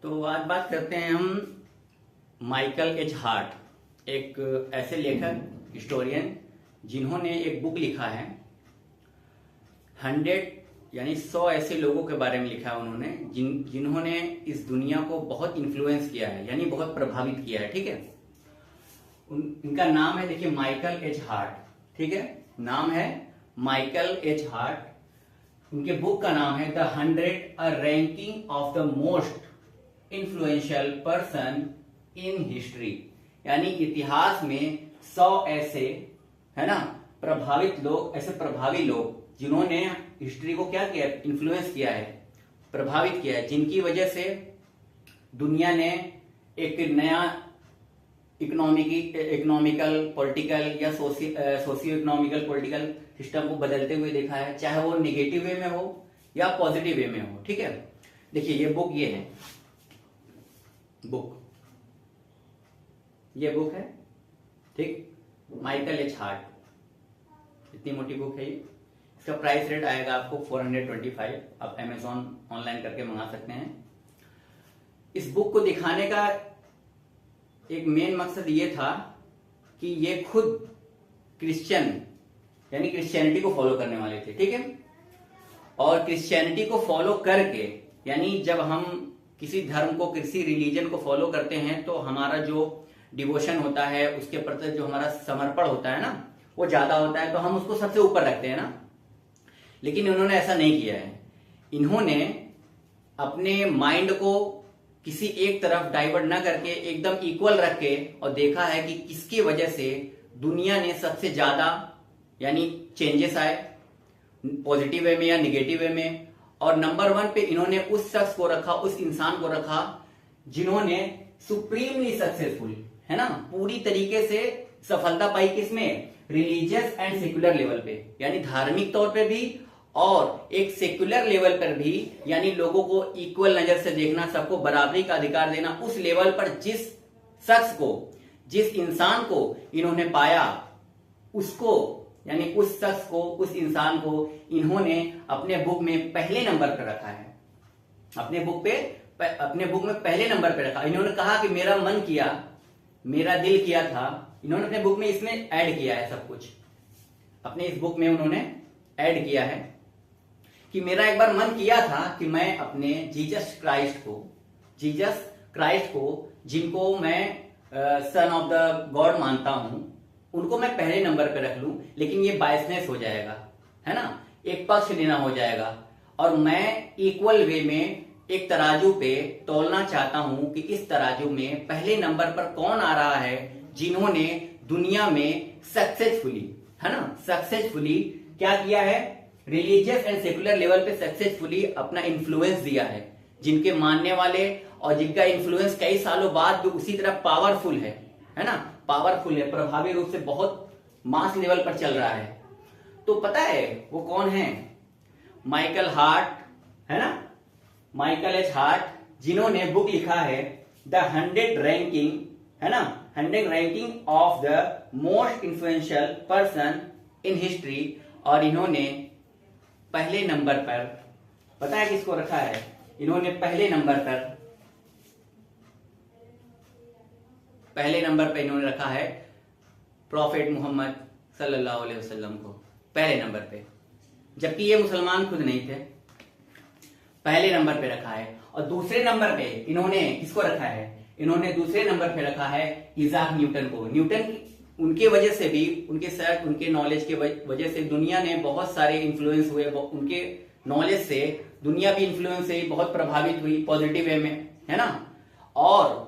तो आज बात करते हैं हम माइकल एच हार्ट, एक ऐसे लेखक हिस्टोरियन जिन्होंने एक बुक लिखा है 100 यानी 100 ऐसे लोगों के बारे में लिखा है उन्होंने जिन्होंने इस दुनिया को बहुत इन्फ्लुएंस किया है, यानी बहुत प्रभावित किया है। ठीक है, इनका नाम है, देखिए, माइकल एच हार्ट। ठीक है, नाम है माइकल एच हार्ट। उनके बुक का नाम है the 100 a ranking of the most influential person in history, यानी इतिहास में 100 ऐसे, है ना, प्रभावित लोग, ऐसे प्रभावी लोग जिन्होंने हिस्ट्री को क्या किया, इन्फ्लुएंस किया है, प्रभावित किया है, जिनकी वजह से दुनिया ने एक नया इकोनॉमिकल पॉलिटिकल या सोशियो इकोनॉमिकल पॉलिटिकल सिस्टम को बदलते हुए देखा है, चाहे वो निगेटिव वे में हो या पॉजिटिव वे में हो। ठीक है, देखिए ये बुक, ये है बुक, ये बुक है, ठीक, माइकल एच हार्ट। इतनी मोटी बुक है ये। इसका प्राइस रेट आएगा आपको 425। आप अमेजॉन ऑनलाइन करके मंगा सकते हैं। इस बुक को दिखाने का एक मेन मकसद ये था कि ये खुद क्रिश्चियन, यानी क्रिश्चियनिटी को फॉलो करने वाले थे। ठीक है, और क्रिश्चियनिटी को फॉलो करके, यानी जब हम किसी धर्म को, किसी रिलीजन को फॉलो करते हैं तो हमारा जो डिवोशन होता है, उसके प्रति जो हमारा समर्पण होता है ना, वो ज्यादा होता है, तो हम उसको सबसे ऊपर रखते हैं ना। लेकिन इन्होंने ऐसा नहीं किया है। इन्होंने अपने माइंड को किसी एक तरफ डाइवर्ट ना करके एकदम इक्वल रख के और देखा है कि किसकी वजह से दुनिया ने सबसे ज्यादा, यानी चेंजेस आए, पॉजिटिव वे में या निगेटिव वे में। और नंबर 1 पे इन्होंने उस शख्स को रखा, उस इंसान को रखा जिन्होंने सुप्रीमली सक्सेसफुल, है ना, पूरी तरीके से सफलता पाई, किसमें, रिलीजियस एंड सेक्युलर लेवल पे, यानी धार्मिक तौर पे भी और एक सेक्युलर लेवल पर भी, यानी लोगों को इक्वल नजर से देखना, सबको बराबरी का अधिकार देना। उस लेवल पर जिस शख्स को, जिस इंसान को इन्होंने पाया, उसको, यानी उस शख्स को, उस इंसान को इन्होंने अपने बुक में पहले नंबर पर रखा है। अपने बुक में पहले नंबर पर रखा। इन्होंने कहा कि मेरा मन किया, मेरा दिल किया था। इन्होंने अपने बुक में इसमें ऐड किया है सब कुछ। अपने इस बुक में उन्होंने ऐड किया है कि मेरा एक बार मन किया था कि मैं अपने जीसस क्राइस्ट को, जिनको मैं सन ऑफ द गॉड मानता हूं, उनको मैं पहले नंबर पे रख लूं। लेकिन ये बायसनेस हो जाएगा, है ना, एक पक्ष लेना हो जाएगा। और मैं इक्वल वे में एक तराजू पे तोलना चाहता हूं कि इस तराजू में पहले नंबर पर कौन आ रहा है, जिन्होंने दुनिया में सक्सेसफुली, है ना, सक्सेसफुली क्या किया है, रिलीजियस एंड सेकुलर लेवल पे सक्सेसफुली अपना इन्फ्लुएंस दिया है, जिनके मानने वाले और जिनका इन्फ्लुएंस कई सालों बाद भी उसी तरह पावरफुल है ना, पावरफुल है, प्रभावी रूप से बहुत मास लेवल पर चल रहा है। तो पता है वो कौन है, माइकल हार्ट, है ना, माइकल एच हार्ट, जिन्होंने बुक लिखा है द 100 रैंकिंग, है ना, 100 ranking of the most influential person in history. और इन्होंने पहले नंबर पर, पता है किसको रखा है, इन्होंने पहले नंबर पे इन्होंने रखा है प्रॉफेट मोहम्मद सल्लल्लाहु अलैहि वसल्लम को पहले नंबर पे, जबकि ये मुसलमान खुद नहीं थे। पहले नंबर पे रखा है। और दूसरे नंबर पे इन्होंने किसको रखा है, इन्होंने दूसरे नंबर पे रखा है इजाक न्यूटन को। न्यूटन, उनके वजह से भी, उनके नॉलेज के वजह से दुनिया ने बहुत सारे इन्फ्लुएंस हुए। उनके नॉलेज से दुनिया भी इन्फ्लुएंस हुई, बहुत प्रभावित हुई, पॉजिटिव वे में, है ना, और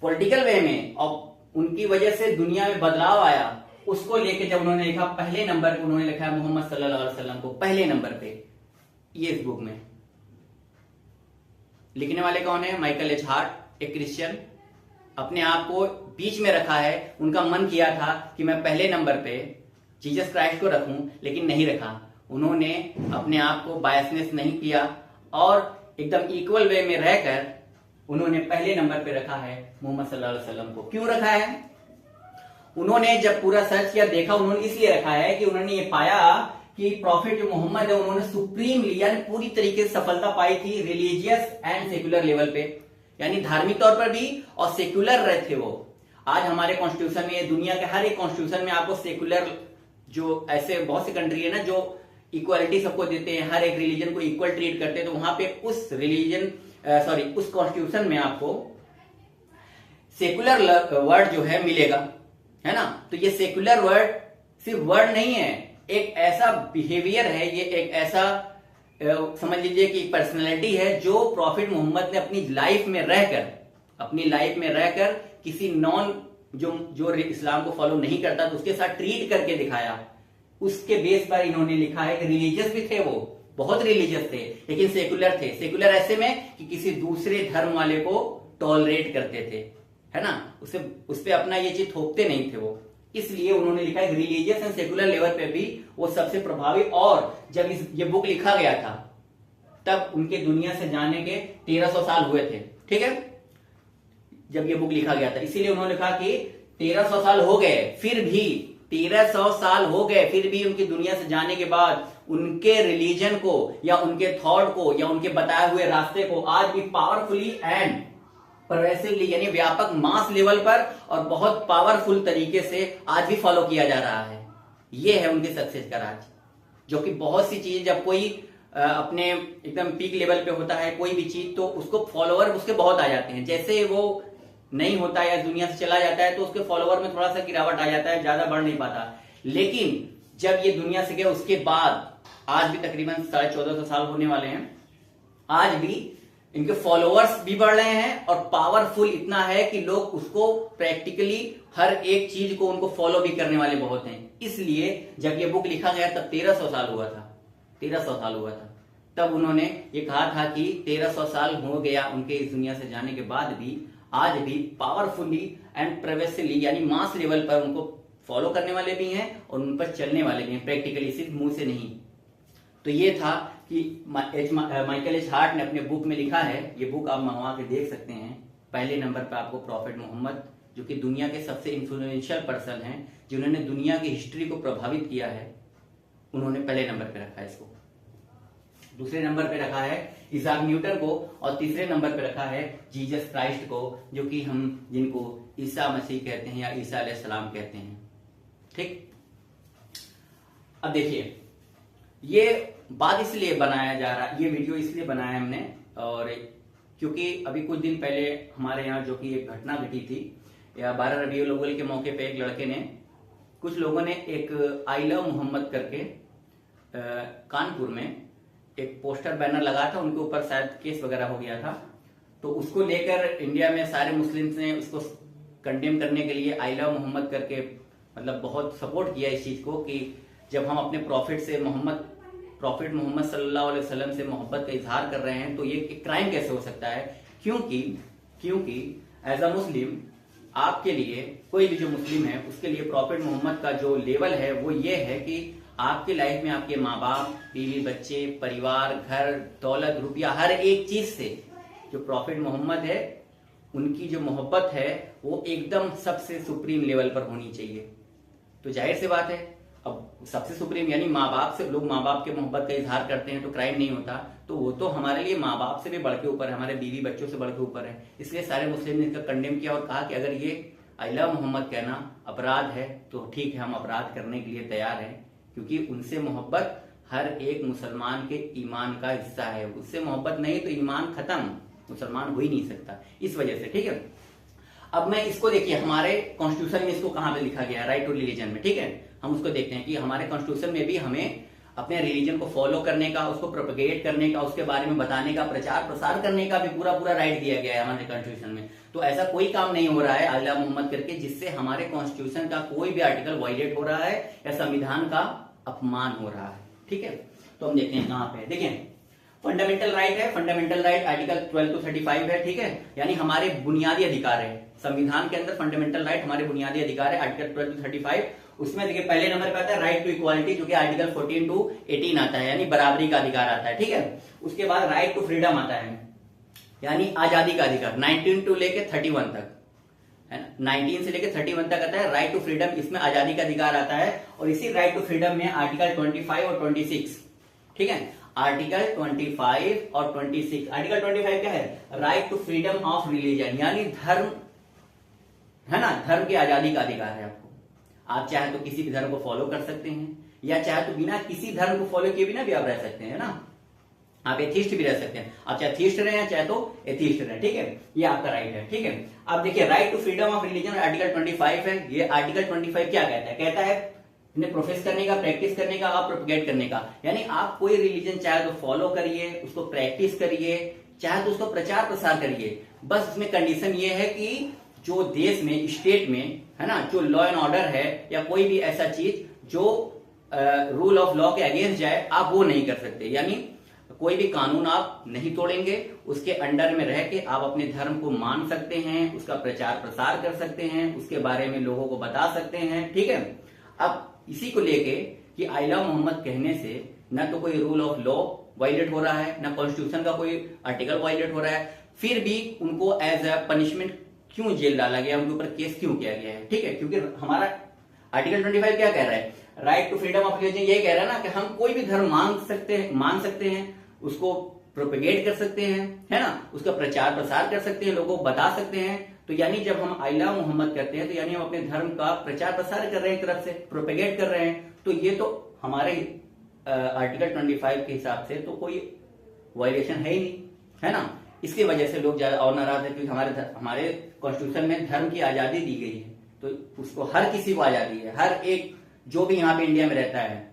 पॉलिटिकल वे में। और उनकी वजह से दुनिया में बदलाव आया। उसको लेके जब उन्होंने लिखा पहले नंबर पे, उन्होंने लिखा है मोहम्मद सल्लल्लाहु अलैहि वसल्लम को पहले नंबर पे, ये इस बुक में। लिखने वाले कौन है, माइकल एच हार्ट, एक क्रिश्चियन, अपने आप को बीच में रखा है। उनका मन किया था कि मैं पहले नंबर पे जीसस क्राइस्ट को रखूं, लेकिन नहीं रखा। उन्होंने अपने आप को बायसनेस नहीं किया और एकदम इक्वल वे में रहकर उन्होंने पहले नंबर पे रखा है मोहम्मद सल्लल्लाहु अलैहि वसल्लम को। क्यों रखा है, उन्होंने जब पूरा सर्च किया, देखा, उन्होंने इसलिए रखा है कि उन्होंने ये पाया कि प्रॉफिट जो मोहम्मद है उन्होंने सुप्रीमली, यानी पूरी तरीके से सफलता पाई थी रिलीजियस एंड सेकुलर लेवल पे, यानी धार्मिक तौर पर भी और सेक्युलर रहे थे वो। आज हमारे कॉन्स्टिट्यूशन में, दुनिया के हर एक कॉन्स्टिट्यूशन में आपको सेक्युलर, जो ऐसे बहुत सी कंट्री है ना जो इक्वालिटी सबको देते हैं, हर एक रिलीजन को इक्वल ट्रीट करते हैं, तो वहां पे उस रिलीजन उस कॉन्स्टिट्यूशन में आपको सेक्युलर वर्ड जो है मिलेगा, है ना। तो ये सेक्युलर वर्ड सिर्फ वर्ड नहीं है, एक ऐसा बिहेवियर है, ये एक ऐसा समझ लीजिए कि पर्सनैलिटी है जो प्रॉफिट मोहम्मद ने अपनी लाइफ में रहकर किसी नॉन जो इस्लाम को फॉलो नहीं करता तो उसके साथ ट्रीट करके दिखाया। उसके बेस पर इन्होंने लिखा है कि रिलीजियस भी थे, वो बहुत रिलीजियस थे, लेकिन सेकुलर थे। सेकुलर ऐसे में कि किसी दूसरे धर्म वाले को टॉलरेट करते थे, है ना, उस पे अपना ये चीज थोपते नहीं थे वो। इसलिए उन्होंने लिखा है रिलीजियस एंड सेकुलर लेवल पे भी वो सबसे प्रभावी। और जब ये बुक लिखा गया था तब उनके दुनिया से जाने के 1300 साल हुए थे, ठीक है, जब ये बुक लिखा गया था। इसीलिए उन्होंने कहा कि 1300 साल हो गए, फिर भी 1300 साल हो गए, फिर भी उनकी दुनिया से जाने के बाद उनके रिलीजन को या उनके थॉट को या उनके बताए हुए रास्ते को आज भी पावरफुली एंड प्रोग्रेसिवली यानी व्यापक मास लेवल पर और बहुत पावरफुल तरीके से आज भी फॉलो किया जा रहा है। ये है उनके सक्सेस का राज, जो कि बहुत सी चीजें जब कोई अपने एकदम पीक लेवल पे होता है कोई भी चीज, तो उसको फॉलोअर उसके बहुत आ जाते हैं। जैसे वो नहीं होता या दुनिया से चला जाता है तो उसके फॉलोअर में थोड़ा सा गिरावट आ जाता है, ज्यादा बढ़ नहीं पाता। लेकिन जब ये दुनिया से गया उसके बाद आज भी तकरीबन 1450 साल होने वाले हैं, आज भी इनके फॉलोअर्स भी बढ़ रहे हैं और पावरफुल इतना है कि लोग उसको प्रैक्टिकली हर एक चीज को उनको फॉलो भी करने वाले बहुत हैं। इसलिए जब ये बुक लिखा गया तब 1300 साल हुआ था, 1300 साल हुआ था। तब उन्होंने ये कहा था कि 1300 साल हो गया उनके इस दुनिया से जाने के बाद भी आज भी पावरफुली एंड प्रोग्रेसिवली यानी मास लेवल पर उनको फॉलो करने वाले भी हैं और उन पर चलने वाले भी हैं, प्रैक्टिकली, सिर्फ मुंह से नहीं। तो ये था कि माइकल एच हार्ट ने अपने बुक में लिखा है, ये बुक आप मंगवा के देख सकते हैं। पहले नंबर पर आपको प्रॉफिट मोहम्मद, जो कि दुनिया के सबसे इन्फ्लुएंशियल पर्सन हैं, जिन्होंने दुनिया की हिस्ट्री को प्रभावित किया है, उन्होंने पहले नंबर पे रखा है इसको। दूसरे नंबर पे रखा है इसाक न्यूटन को और तीसरे नंबर पे रखा है जीसस क्राइस्ट को, जो कि हम जिनको ईसा मसीह कहते हैं या ईसा अलैहिस्सलाम कहते हैं। ठीक, अब देखिए ये बात इसलिए बनाया जा रहा, ये वीडियो इसलिए बनाया हमने और क्योंकि अभी कुछ दिन पहले हमारे यहाँ जो कि एक घटना घटी थी, या 12 रबीउल अव्वल के मौके पे एक लड़के ने, कुछ लोगों ने एक आई लव मोहम्मद करके कानपुर में एक पोस्टर बैनर लगा था, उनके ऊपर शायद केस वगैरह हो गया था। तो उसको लेकर इंडिया में सारे मुस्लिम्स ने उसको कंडेम करने के लिए आई लव मोहम्मद करके मतलब बहुत सपोर्ट किया इस चीज को कि जब हम अपने प्रॉफिट मोहम्मद सल्लल्लाहु अलैहि वसल्लम से मोहब्बत का इजहार कर रहे हैं तो ये एक क्राइम कैसे हो सकता है। क्योंकि एज अ मुस्लिम आपके लिए, कोई भी जो मुस्लिम है उसके लिए प्रॉफिट मोहम्मद का जो लेवल है वो ये है कि आपके लाइफ में आपके माँ बाप, बीवी, बच्चे, परिवार, घर, दौलत, रुपया, हर एक चीज से जो प्रॉफिट मोहम्मद है उनकी जो मोहब्बत है वो एकदम सबसे सुप्रीम लेवल पर होनी चाहिए। तो जाहिर सी बात है, अब सबसे सुप्रीम यानी माँ बाप से, लोग माँ बाप के मोहब्बत का इजहार करते हैं तो क्राइम नहीं होता, तो वो तो हमारे लिए माँ बाप से भी बढ़ के ऊपर है, हमारे बीवी बच्चों से बढ़ के ऊपर है। इसलिए सारे मुस्लिम ने इसका कंडेम किया और कहा कि अगर ये आई लव मोहम्मद कहना अपराध है तो ठीक है, हम अपराध करने के लिए तैयार हैं, क्योंकि उनसे मोहब्बत हर एक मुसलमान के ईमान का हिस्सा है। उससे मोहब्बत नहीं तो ईमान खत्म, मुसलमान हो ही नहीं सकता। इस वजह से, ठीक है। अब मैं इसको देखिए, हमारे कॉन्स्टिट्यूशन में इसको कहां पे लिखा गया है, राइट टू रिलीजन में, ठीक है। हम उसको देखते हैं कि हमारे कॉन्स्टिट्यूशन में भी हमें अपने रिलीजन को फॉलो करने का, उसको प्रोपेगेट करने का, उसके बारे में बताने का, प्रचार प्रसार करने का भी पूरा राइट दिया गया है हमारे कॉन्स्टिट्यूशन में। तो ऐसा कोई काम नहीं हो रहा है अल्लाह मोहम्मद करके जिससे हमारे कॉन्स्टिट्यूशन का कोई भी आर्टिकल वायलेट हो रहा है या संविधान का अपमान हो रहा है, ठीक है। तो हम देखते हैं कहां पे, देखिए फंडामेंटल राइट है, फंडामेंटल राइट आर्टिकल 12 to 35 है, ठीक है, यानी हमारे बुनियादी अधिकार है। संविधान के अंदर फंडामेंटल राइट हमारे बुनियादी अधिकार है, आर्टिकल 12 to 35। उसमें देखिए पहले नंबर पे आता है राइट टू इक्वालिटी, जो कि आर्टिकल 14 to 18 आता है, यानी बराबरी का अधिकार आता है, ठीक है। उसके बाद राइट टू फ्रीडम आता है, यानी आजादी का अधिकार, 19 to लेके 31 तक है ना, 19 से लेके 31 तक आता है राइट टू फ्रीडम, इसमें आजादी का अधिकार आता है। और इसी राइट टू फ्रीडम में आर्टिकल 25 और 26, ठीक है। आर्टिकल 25 और 26। आर्टिकल 25 क्या है? Right to freedom of religion, यानी धर्म, है ना, धर्म की आजादी का अधिकार है आपको। आप चाहे तो किसी भी धर्म को फॉलो कर सकते हैं, या चाहे तो बिना किसी धर्म को फॉलो किए बिना भी आप रह सकते हैं, ना। आप एथिस्ट भी रह सकते हैं, आप चाहे थीस्ट रहे हैं चाहे तो एथिस्ट रहे, ठीक है, ये आपका राइट है, ठीक है। अब देखिए right to freedom of religion article 25 है। ये आर्टिकल 25 क्या कहता है? कहता है इन्हें प्रोफेस करने का, प्रैक्टिस करने का और प्रोपेगेट करने का, यानी आप कोई रिलीजन चाहे तो फॉलो करिए, उसको प्रैक्टिस करिए, चाहे तो उसको प्रचार प्रसार करिए। बस उसमें कंडीशन ये है कि जो देश में, स्टेट में, है ना, जो लॉ एंड ऑर्डर है या कोई भी ऐसा चीज जो रूल ऑफ लॉ के अगेंस्ट जाए, आप वो नहीं कर सकते। यानी कोई भी कानून आप नहीं तोड़ेंगे, उसके अंडर में रह के आप अपने धर्म को मान सकते हैं, उसका प्रचार प्रसार कर सकते हैं, उसके बारे में लोगों को बता सकते हैं, ठीक है। अब इसी को लेके कि आई लव मोहम्मद कहने से न तो कोई रूल ऑफ लॉ वायलेट हो रहा है, न कॉन्स्टिट्यूशन का कोई आर्टिकल वायलेट हो रहा है, फिर भी उनको एज अ पनिशमेंट क्यों जेल डाला गया, उनके ऊपर केस क्यों किया गया है, ठीक है। क्योंकि हमारा आर्टिकल 25 क्या कह रहा है? Right to freedom of religion, ये कह रहा है ना कि हम कोई भी धर्म मान सकते हैं, उसको प्रोपेगेट कर सकते हैं, है ना, उसका प्रचार प्रसार कर सकते हैं, लोगों को बता सकते हैं। तो यानी जब हम आई लव मोहम्मद कहते हैं तो यानी हम अपने धर्म का प्रचार प्रसार कर रहे हैं, एक तरफ से प्रोपेगेट कर रहे हैं। तो ये तो हमारे आर्टिकल 25 के हिसाब से तो कोई वायलेशन है ही नहीं, है ना। इसकी वजह से लोग ज्यादा और नाराज है, क्योंकि हमारे कॉन्स्टिट्यूशन में धर्म की आजादी दी गई है, तो उसको हर किसी को आजादी है, हर एक जो भी यहाँ पे इंडिया में रहता है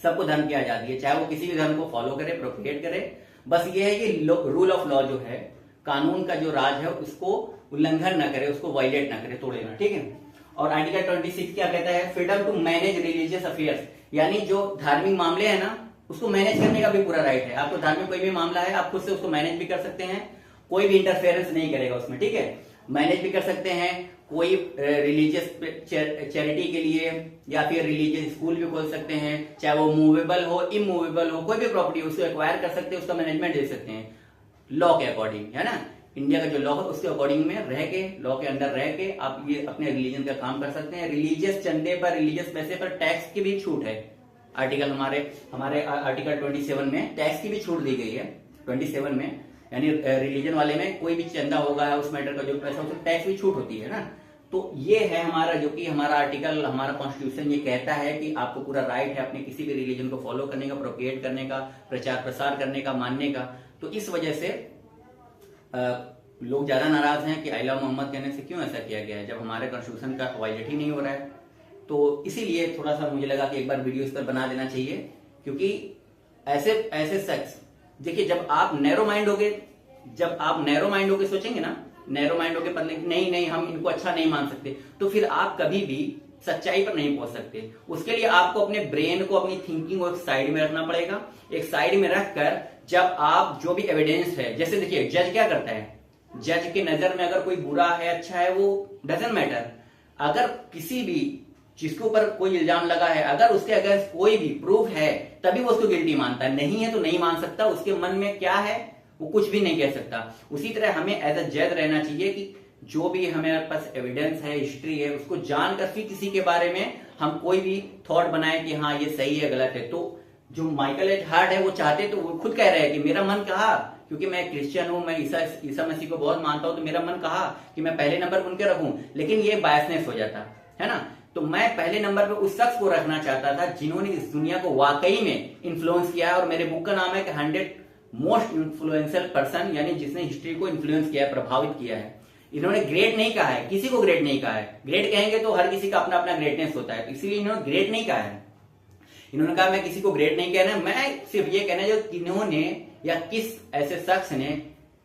सबको धर्म की आजादी है, चाहे वो किसी भी धर्म को फॉलो करे, प्रोपेगेट करे। बस ये है कि रूल ऑफ लॉ जो है, कानून का जो राज है, उसको उल्लंघन न करे, उसको वायलेट ना करे, तोड़े ना, ठीक है। और आर्टिकल 26 क्या कहता है? Freedom to manage religious affairs, यानी जो धार्मिक मामले है ना, उसको मैनेज करने का भी पूरा राइट है आपको। धार्मिक कोई भी मामला है, आप खुद से उसको मैनेज भी कर सकते हैं, कोई भी इंटरफेरेंस नहीं करेगा उसमें, ठीक है। मैनेज भी कर सकते हैं, कोई रिलीजियस चैरिटी के लिए या फिर रिलीजियस स्कूल भी खोल सकते हैं, चाहे वो मूवेबल हो, इमूवेबल हो, कोई भी प्रॉपर्टी उसको एक्वायर कर सकते हैं, उसका मैनेजमेंट दे सकते हैं लॉ के अकॉर्डिंग, है ना। इंडिया का जो लॉ है उसके अकॉर्डिंग में रह के, लॉ के अंडर रह के आप ये अपने रिलीजन का काम कर सकते हैं। रिलीजियस चंदे पर, रिलीजियस पैसे पर टैक्स की भी छूट है। आर्टिकल हमारे आर्टिकल 27 में टैक्स की भी छूट दी गई है, 27 में, यानी रिलीजन वाले में कोई भी चंदा होगा, उस मैटर का जो पैसा, उसमें टैक्स भी छूट होती है ना। तो ये है हमारा, जो कि हमारा आर्टिकल, हमारा कॉन्स्टिट्यूशन ये कहता है कि आपको पूरा राइट है अपने किसी भी रिलीजन को फॉलो करने का, प्रोपेगेट करने का, प्रचार प्रसार करने का, मानने का। तो इस वजह से लोग ज्यादा नाराज हैं कि आई लव मोहम्मद कहने से क्यों ऐसा किया गया है, जब हमारे कॉन्स्टिट्यूशन का वायलेट ही नहीं हो रहा है। तो इसीलिए थोड़ा सा मुझे लगा कि एक बार वीडियो इस पर बना देना चाहिए, क्योंकि ऐसे शख्स, देखिए जब आप नैरो माइंड होगे सोचेंगे ना, नैरो माइंड होके पता नहीं हम इनको अच्छा नहीं मान सकते, तो फिर आप कभी भी सच्चाई पर नहीं पहुंच सकते। उसके लिए आपको अपने ब्रेन को, अपनी थिंकिंग को एक साइड में रखना पड़ेगा। एक साइड में रखकर जब आप जो भी एविडेंस है, जैसे देखिए जज क्या करता है, जज के नजर में अगर कोई बुरा है, अच्छा है, वो डजंट मैटर। अगर किसी भी जिसके ऊपर कोई इल्जाम लगा है, अगर उसके अगेंस्ट कोई भी प्रूफ है, तभी वो उसको गिल्टी मानता है, नहीं है तो नहीं मान सकता। उसके मन में क्या है वो कुछ भी नहीं कह सकता। उसी तरह हमें एज अ जज रहना चाहिए कि जो भी हमारे पास एविडेंस है, हिस्ट्री है, उसको जानकर फिर किसी के बारे में हम कोई भी थॉट बनाए कि हाँ ये सही है, गलत है। तो जो माइकल एच हार्ट है वो चाहते, तो वो खुद कह रहे हैं कि मेरा मन कहा, क्योंकि मैं क्रिश्चियन हूं, मैं ईसा मसीह को बहुत मानता हूं, तो मेरा मन कहा कि मैं पहले नंबर पर उनके रखूं, लेकिन ये बायसनेस हो जाता है ना। तो मैं पहले नंबर पे उस शख्स को रखना चाहता था जिन्होंने इस दुनिया को वाकई में इन्फ्लुएंस किया है। और मेरे बुक का नाम है कि 100 मोस्ट इन्फ्लुएंशियल पर्सन, यानी जिसने हिस्ट्री को इन्फ्लुएंस किया है, प्रभावित किया है। इन्होंने ग्रेट नहीं कहा है, किसी को ग्रेट नहीं कहा है। ग्रेट कहेंगे तो हर किसी का अपना अपना ग्रेटनेस होता है, इसीलिए इन्होंने ग्रेट नहीं कहा है। इन्होंने कहा मैं किसी को ग्रेट नहीं कहना, मैं सिर्फ ये कहना जो किन्होंने या किस ऐसे शख्स ने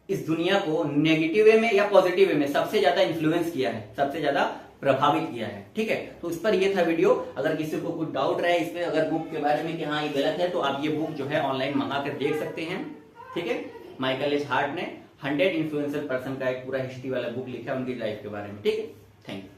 इस दुनिया को नेगेटिव वे में या पॉजिटिव वे में सबसे ज्यादा इन्फ्लुएंस किया है, सबसे ज्यादा प्रभावित किया है, ठीक है। तो इस पर ये था वीडियो। अगर किसी को कुछ डाउट रहे इस पे, अगर बुक के बारे में कि हाँ ये गलत है, तो आप ये बुक जो है ऑनलाइन मंगा कर देख सकते हैं, ठीक है। माइकल एच हार्ट ने 100 इन्फ्लुएंशियल पर्सन का एक पूरा हिस्ट्री वाला बुक लिखा है उनकी लाइफ के बारे में, ठीक है। Thank you.